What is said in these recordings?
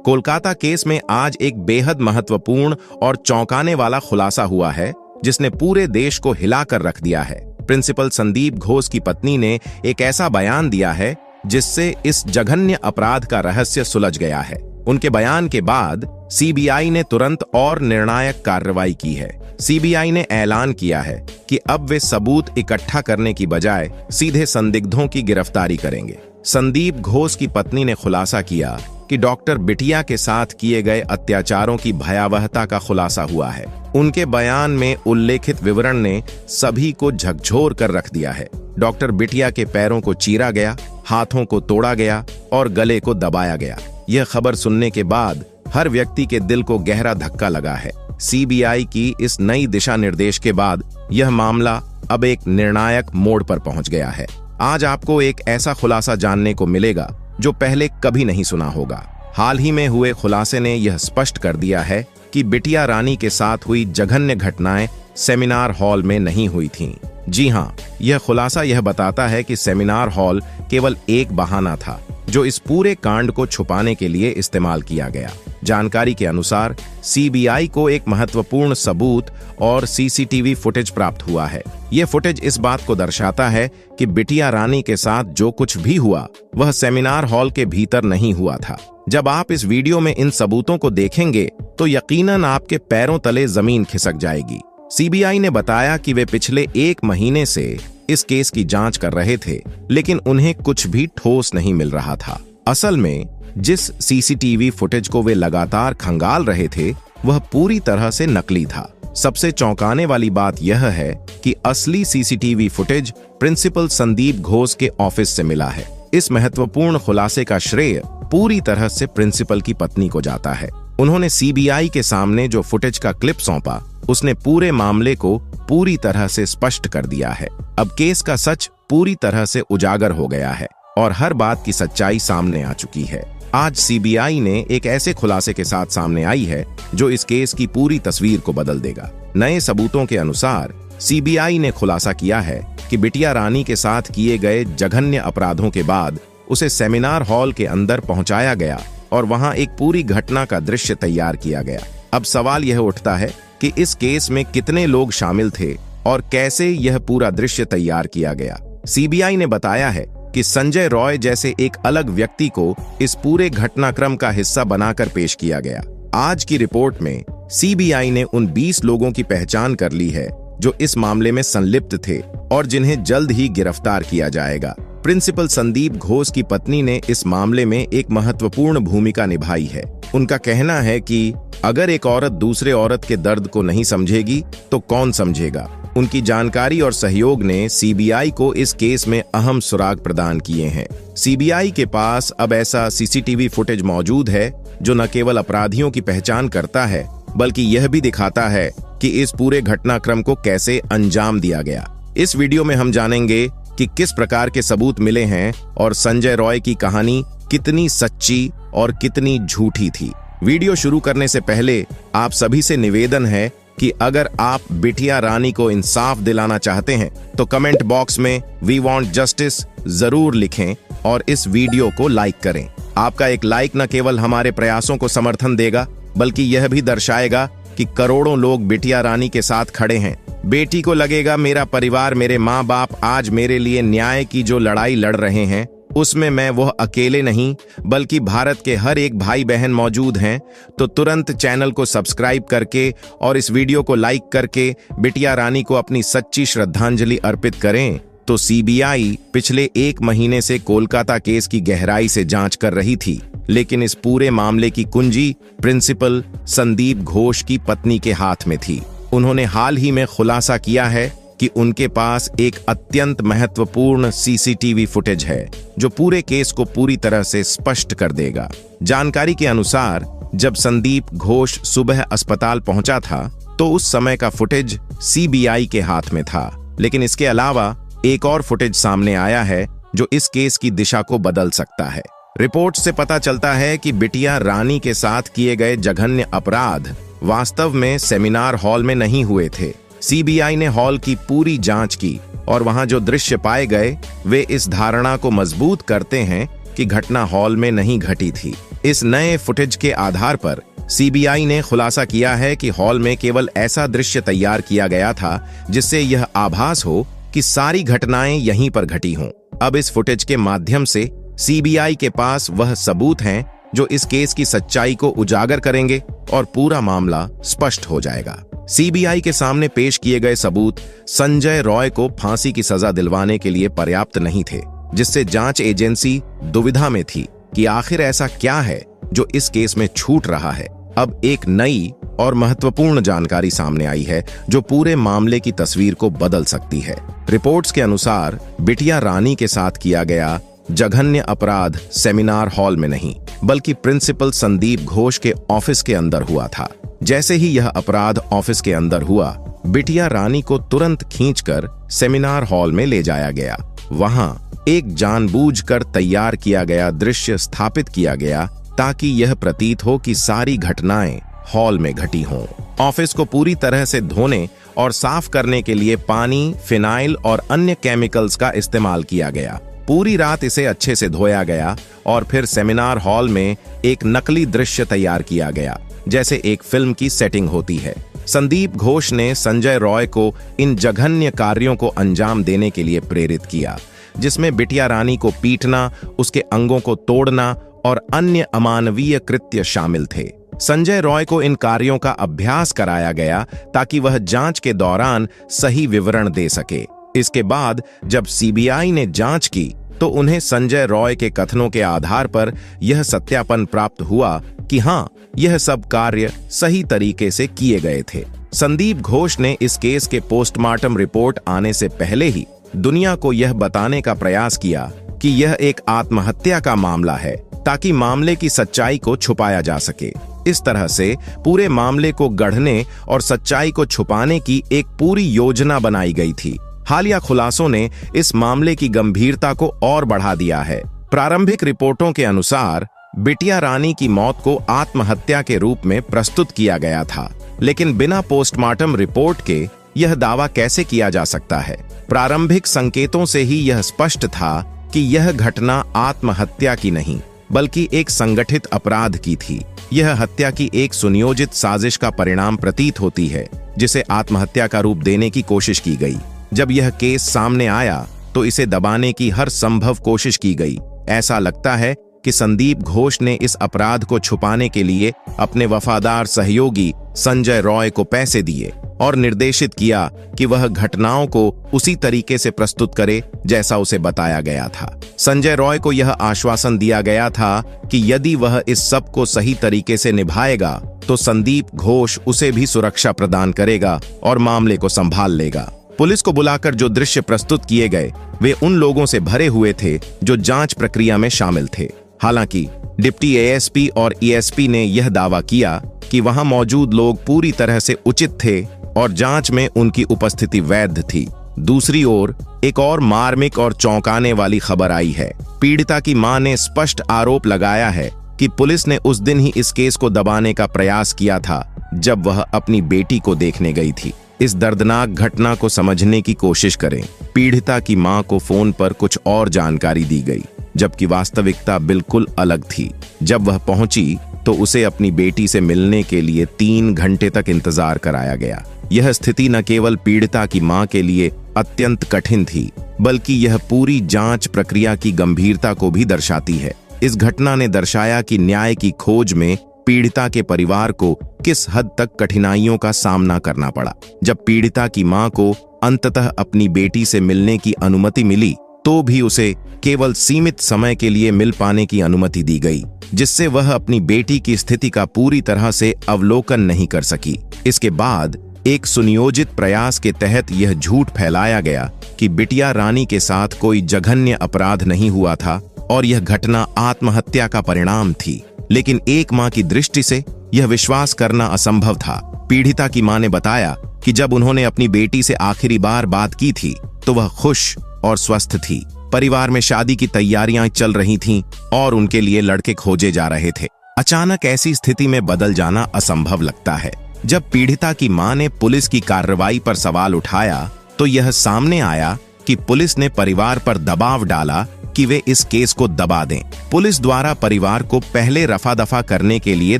Kolkata case में आज एक बेहद महत्वपूर्ण और चौंकाने वाला खुलासा हुआ है जिसने पूरे देश को हिलाकर रख दिया है। प्रिंसिपल संदीप घोष की पत्नी ने एक ऐसा बयान दिया है जिससे इस जघन्य अपराध का रहस्य सुलझ गया है। उनके बयान के बाद सीबीआई ने तुरंत और निर्णायक कार्रवाई की है। सीबीआई ने ऐलान किया है कि अब वे सबूत इकट्ठा करने की बजाय सीधे संदिग्धों की गिरफ्तारी करेंगे। संदीप घोष की पत्नी ने खुलासा किया कि डॉक्टर बिटिया के साथ किए गए अत्याचारों की भयावहता का खुलासा हुआ है। उनके बयान में उल्लेखित विवरण ने सभी को झकझोर कर रख दिया है। डॉक्टर बिटिया के पैरों को चीरा गया, हाथों को तोड़ा गया और गले को दबाया गया। यह खबर सुनने के बाद हर व्यक्ति के दिल को गहरा धक्का लगा है। सीबीआई की इस नई दिशा निर्देश के बाद यह मामला अब एक निर्णायक मोड़ पर पहुंच गया है। आज आपको एक ऐसा खुलासा जानने को मिलेगा जो पहले कभी नहीं सुना होगा। हाल ही में हुए खुलासे ने यह स्पष्ट कर दिया है कि बिटिया रानी के साथ हुई जघन्य घटनाएं सेमिनार हॉल में नहीं हुई थीं। जी हां, यह खुलासा यह बताता है कि सेमिनार हॉल केवल एक बहाना था जो इस पूरे कांड को छुपाने के लिए इस्तेमाल किया गया। जानकारी के अनुसार सीबीआई को एक महत्वपूर्ण सबूत और सीसीटीवी फुटेज प्राप्त हुआ है। यह फुटेज इस बात को दर्शाता है कि बिटिया रानी के साथ जो कुछ भी हुआ वह सेमिनार हॉल के भीतर नहीं हुआ था। जब आप इस वीडियो में इन सबूतों को देखेंगे तो यकीनन आपके पैरों तले जमीन खिसक जाएगी। सीबीआई ने बताया कि वे पिछले 1 महीने से इस केस की जांच कर रहे थे, लेकिन उन्हें कुछ भी ठोस नहीं मिल रहा था। असल में जिस सीसीटीवी फुटेज को वे लगातार खंगाल रहे थे वह पूरी तरह से नकली था। सबसे चौंकाने वाली बात यह है कि असली CCTV footage principal Sandip Ghosh के ऑफिस से मिला है। इस महत्वपूर्ण खुलासे का श्रेय पूरी तरह से प्रिंसिपल की पत्नी को जाता है। उन्होंने सीबीआई के सामने जो फुटेज का क्लिप सौंपा उसने पूरे मामले को पूरी तरह से स्पष्ट कर दिया है। अब केस का सच पूरी तरह से उजागर हो गया है और हर बात की सच्चाई सामने आ चुकी है। आज सीबीआई ने एक ऐसे खुलासे के साथ सामने आई है जो इस केस की पूरी तस्वीर को बदल देगा। नए सबूतों के अनुसार सीबीआई ने खुलासा किया है कि बिटिया रानी के साथ किए गए जघन्य अपराधों के बाद उसे सेमिनार हॉल के अंदर पहुंचाया गया और वहां एक पूरी घटना का दृश्य तैयार किया गया। अब सवाल यह उठता है कि इस केस में कितने लोग शामिल थे और कैसे यह पूरा दृश्य तैयार किया गया। सीबीआई ने बताया है कि संजय रॉय जैसे एक अलग व्यक्ति को इस पूरे घटनाक्रम का हिस्सा बनाकर पेश किया गया। आज की रिपोर्ट में सीबीआई ने उन 20 लोगों की पहचान कर ली है जो इस मामले में संलिप्त थे और जिन्हें जल्द ही गिरफ्तार किया जाएगा। प्रिंसिपल संदीप घोष की पत्नी ने इस मामले में एक महत्वपूर्ण भूमिका निभाई है। उनका कहना है कि अगर एक औरत दूसरे औरत के दर्द को नहीं समझेगी तो कौन समझेगा। उनकी जानकारी और सहयोग ने सीबीआई को इस केस में अहम सुराग प्रदान किए हैं। सीबीआई के पास अब ऐसा सीसीटीवी फुटेज मौजूद है जो न केवल अपराधियों की पहचान करता है बल्कि यह भी दिखाता है कि इस पूरे घटनाक्रम को कैसे अंजाम दिया गया। इस वीडियो में हम जानेंगे कि किस प्रकार के सबूत मिले हैं और संजय रॉय की कहानी कितनी सच्ची और कितनी झूठी थी। वीडियो शुरू करने से पहले आप सभी से निवेदन है कि अगर आप बिटिया रानी को इंसाफ दिलाना चाहते हैं तो कमेंट बॉक्स में वी वांट जस्टिस जरूर लिखें और इस वीडियो को लाइक करें। आपका एक लाइक न केवल हमारे प्रयासों को समर्थन देगा बल्कि यह भी दर्शाएगा कि करोड़ों लोग बिटिया रानी के साथ खड़े हैं। बेटी को लगेगा मेरा परिवार, मेरे माँ बाप आज मेरे लिए न्याय की जो लड़ाई लड़ रहे हैं उसमें मैं वह अकेले नहीं बल्कि भारत के हर एक भाई बहन मौजूद हैं। तो तुरंत चैनल को सब्सक्राइब करके और इस वीडियो को लाइक करके बिटिया रानी को अपनी सच्ची श्रद्धांजलि अर्पित करें। तो सीबीआई पिछले 1 महीने से कोलकाता केस की गहराई से जांच कर रही थी, लेकिन इस पूरे मामले की कुंजी प्रिंसिपल संदीप घोष की पत्नी के हाथ में थी। उन्होंने हाल ही में खुलासा किया है कि उनके पास एक अत्यंत महत्वपूर्ण सीसीटीवी फुटेज है जो पूरे केस को पूरी तरह से स्पष्ट कर देगा। जानकारी के अनुसार जब संदीप घोष सुबह अस्पताल पहुंचा था तो उस समय का फुटेज सीबीआई के हाथ में था, लेकिन इसके अलावा एक और फुटेज सामने आया है जो इस केस की दिशा को बदल सकता है। रिपोर्ट से पता चलता है कि बिटिया रानी के साथ किए गए जघन्य अपराध वास्तव में सेमिनार हॉल में नहीं हुए थे। सीबीआई ने हॉल की पूरी जांच की और वहां जो दृश्य पाए गए वे इस धारणा को मजबूत करते हैं कि घटना हॉल में नहीं घटी थी इस नए फुटेज के आधार पर सीबीआई ने खुलासा किया है कि हॉल में केवल ऐसा दृश्य तैयार किया गया था जिससे यह आभास हो कि सारी घटनाएं यहीं पर घटी हों। अब इस फुटेज के माध्यम से सीबीआई के पास वह सबूत हैं जो इस केस की सच्चाई को उजागर करेंगे और पूरा मामला स्पष्ट हो जाएगा। सीबीआई के सामने पेश किए गए सबूत संजय रॉय को फांसी की सजा दिलवाने के लिए पर्याप्त नहीं थे, जिससे जांच एजेंसी दुविधा में थी कि आखिर ऐसा क्या है जो इस केस में छूट रहा है। अब एक नई और महत्वपूर्ण जानकारी सामने आई है जो पूरे मामले की तस्वीर को बदल सकती है। रिपोर्ट्स के अनुसार बिटिया रानी के साथ किया गया जघन्य अपराध सेमिनार हॉल में नहीं बल्कि प्रिंसिपल संदीप घोष के ऑफिस के अंदर हुआ था। जैसे ही यह अपराध ऑफिस के अंदर हुआ, बिटिया रानी को तुरंत खींचकर सेमिनार हॉल में ले जाया गया। वहां एक जानबूझकर तैयार किया गया दृश्य स्थापित किया गया ताकि यह प्रतीत हो कि सारी घटनाएं हॉल में घटी हों। ऑफिस को पूरी तरह से धोने और साफ करने के लिए पानी, फिनाइल और अन्य केमिकल्स का इस्तेमाल किया गया। पूरी रात इसे अच्छे से धोया गया और फिर सेमिनार हॉल में एक नकली दृश्य तैयार किया गया, जैसे एक फिल्म की सेटिंग होती है। संदीप घोष ने संजय रॉय को इन जघन्य कार्यों को अंजाम देने के लिए प्रेरित किया, जिसमें बिटिया रानी को पीटना, उसके अंगों को तोड़ना और अन्य अमानवीय कृत्य शामिल थे। संजय रॉय को इन कार्यों का अभ्यास कराया गया ताकि वह जांच के दौरान सही विवरण दे सके। इसके बाद जब सीबीआई ने जांच की तो उन्हें संजय रॉय के कथनों के आधार पर यह सत्यापन प्राप्त हुआ कि हाँ, यह सब कार्य सही तरीके से किए गए थे। संदीप घोष ने इस केस के पोस्टमार्टम रिपोर्ट आने से पहले ही दुनिया को यह बताने का प्रयास किया कि यह एक आत्महत्या का मामला है ताकि मामले की सच्चाई को छुपाया जा सके। इस तरह से पूरे मामले को गढ़ने और सच्चाई को छुपाने की एक पूरी योजना बनाई गई थी। हालिया खुलासों ने इस मामले की गंभीरता को और बढ़ा दिया है। प्रारंभिक रिपोर्टों के अनुसार बिटिया रानी की मौत को आत्महत्या के रूप में प्रस्तुत किया गया था, लेकिन बिना पोस्टमार्टम रिपोर्ट के यह दावा कैसे किया जा सकता है? प्रारंभिक संकेतों से ही यह स्पष्ट था कि यह घटना आत्महत्या की नहीं बल्कि एक संगठित अपराध की थी। यह हत्या की एक सुनियोजित साजिश का परिणाम प्रतीत होती है, जिसे आत्महत्या का रूप देने की कोशिश की गई। जब यह केस सामने आया तो इसे दबाने की हर संभव कोशिश की गई। ऐसा लगता है कि संदीप घोष ने इस अपराध को छुपाने के लिए अपने वफादार सहयोगी संजय रॉय को पैसे दिए और निर्देशित किया कि वह घटनाओं को उसी तरीके से प्रस्तुत करे जैसा उसे बताया गया था। संजय रॉय को यह आश्वासन दिया गया था कि यदि वह इस सब को सही तरीके से निभाएगा तो संदीप घोष उसे भी सुरक्षा प्रदान करेगा और मामले को संभाल लेगा। पुलिस को बुलाकर जो दृश्य प्रस्तुत किए गए वे उन लोगों से भरे हुए थे जो जांच प्रक्रिया में शामिल थे। हालांकि डिप्टी एएसपी और ईएसपी ने यह दावा किया कि वहां मौजूद लोग पूरी तरह से उचित थे और जांच में उनकी उपस्थिति वैध थी। दूसरी ओर एक और मार्मिक और चौंकाने वाली खबर आई है। पीड़िता की मां ने स्पष्ट आरोप लगाया है कि पुलिस ने उस दिन ही इस केस को दबाने का प्रयास किया था जब वह अपनी बेटी को देखने गई थी। इस दर्दनाक घटना को समझने की कोशिश करें। पीड़िता की मां को फोन पर कुछ और जानकारी दी गई, जबकि वास्तविकता बिल्कुल अलग थी। जब वह पहुंची तो उसे अपनी बेटी से मिलने के लिए 3 घंटे तक इंतजार कराया गया। यह स्थिति न केवल पीड़िता की मां के लिए अत्यंत कठिन थी, बल्कि यह पूरी जांच प्रक्रिया की गंभीरता को भी दर्शाती है। इस घटना ने दर्शाया कि न्याय की खोज में पीड़िता के परिवार को किस हद तक कठिनाइयों का सामना करना पड़ा। जब पीड़िता की मां को अंततः अपनी बेटी से मिलने की अनुमति मिली तो भी उसे केवल सीमित समय के लिए मिल पाने की अनुमति दी गई, जिससे वह अपनी बेटी की स्थिति का पूरी तरह से अवलोकन नहीं कर सकी। इसके बाद एक सुनियोजित प्रयास के तहत यह झूठ फैलाया गया कि बिटिया रानी के साथ कोई जघन्य अपराध नहीं हुआ था और यह घटना आत्महत्या का परिणाम थी। लेकिन एक मां की दृष्टि से यह विश्वास करना असंभव था। पीड़िता की मां ने बताया कि जब उन्होंने अपनी बेटी से आखिरी बार बात की थी तो वह खुश और स्वस्थ थी। परिवार में शादी की तैयारियां चल रही थीं और उनके लिए लड़के खोजे जा रहे थे। अचानक ऐसी स्थिति में बदल जाना असंभव लगता है। जब पीड़िता की मां ने पुलिस की कार्रवाई पर सवाल उठाया तो यह सामने आया कि पुलिस ने परिवार पर दबाव डाला कि वे इस केस को दबा दें। पुलिस द्वारा परिवार को पहले रफा दफा करने के लिए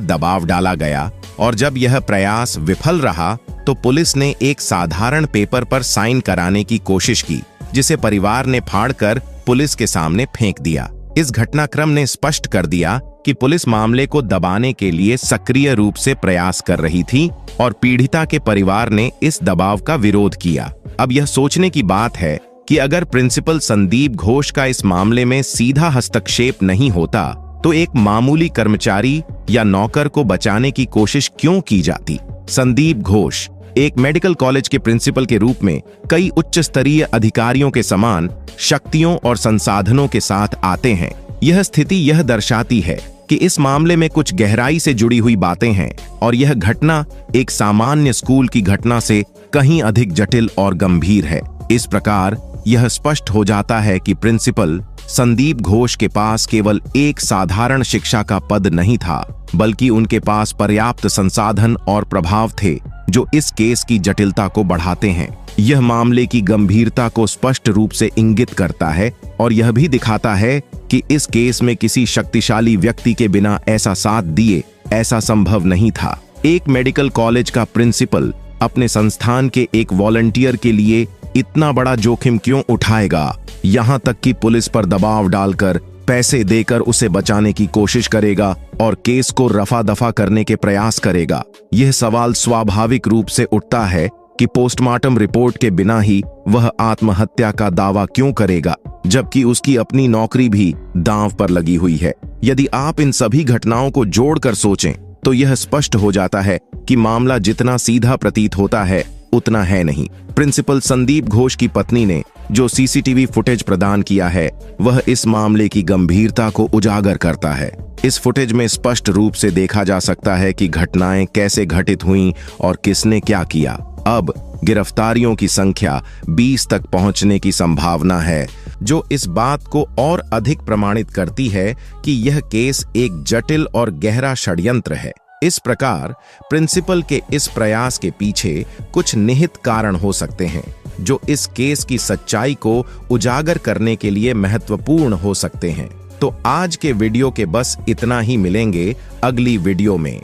दबाव डाला गया और जब यह प्रयास विफल रहा तो पुलिस ने एक साधारण पेपर पर साइन कराने की कोशिश की, जिसे परिवार ने फाड़कर पुलिस के सामने फेंक दिया। इस घटनाक्रम ने स्पष्ट कर दिया कि पुलिस मामले को दबाने के लिए सक्रिय रूप से प्रयास कर रही थी और पीड़िता के परिवार ने इस दबाव का विरोध किया। अब यह सोचने की बात है कि अगर प्रिंसिपल संदीप घोष का इस मामले में सीधा हस्तक्षेप नहीं होता तो एक मामूली कर्मचारी या नौकर को बचाने की कोशिश क्यों की जाती। संदीप घोष एक मेडिकल कॉलेज के प्रिंसिपल के रूप में कई उच्च स्तरीय अधिकारियों के समान शक्तियों और संसाधनों के साथ आते हैं। यह स्थिति यह दर्शाती है कि इस मामले में कुछ गहराई से जुड़ी हुई बातें हैं और यह घटना एक सामान्य स्कूल की घटना से कहीं अधिक जटिल और गंभीर है। इस प्रकार यह स्पष्ट हो जाता है कि प्रिंसिपल संदीप घोष के पास केवल एक साधारण शिक्षा का पद नहीं था, बल्कि उनके पास पर्याप्त संसाधन और प्रभाव थे जो इस केस की जटिलता को बढ़ाते हैं। यह मामले की गंभीरता को स्पष्ट रूप से इंगित करता है और यह भी दिखाता है कि इस केस में किसी शक्तिशाली व्यक्ति के बिना ऐसा साथ दिए ऐसा संभव नहीं था। एक मेडिकल कॉलेज का प्रिंसिपल अपने संस्थान के एक वॉलंटियर के लिए इतना बड़ा जोखिम क्यों उठाएगा, यहाँ तक कि पुलिस पर दबाव डालकर पैसे देकर उसे बचाने की कोशिश करेगा और केस को रफा दफा करने के प्रयास करेगा। यह सवाल स्वाभाविक रूप से उठता है कि पोस्टमार्टम रिपोर्ट के बिना ही वह आत्महत्या का दावा क्यों करेगा, जबकि उसकी अपनी नौकरी भी दांव पर लगी हुई है। यदि आप इन सभी घटनाओं को जोड़कर सोचें तो यह स्पष्ट हो जाता है कि मामला जितना सीधा प्रतीत होता है उतना है नहीं। प्रिंसिपल संदीप घोष की पत्नी ने जो सीसीटीवी फुटेज प्रदान किया है वह इस मामले की गंभीरता को उजागर करता है। इस फुटेज में स्पष्ट रूप से देखा जा सकता है कि घटनाएं कैसे घटित हुईं और किसने क्या किया। अब गिरफ्तारियों की संख्या 20 तक पहुंचने की संभावना है, जो इस बात को और अधिक प्रमाणित करती है कि यह केस एक जटिल और गहरा षड्यंत्र है। इस प्रकार प्रिंसिपल के इस प्रयास के पीछे कुछ निहित कारण हो सकते हैं जो इस केस की सच्चाई को उजागर करने के लिए महत्वपूर्ण हो सकते हैं। तो आज के वीडियो के बस इतना ही, मिलेंगे अगली वीडियो में।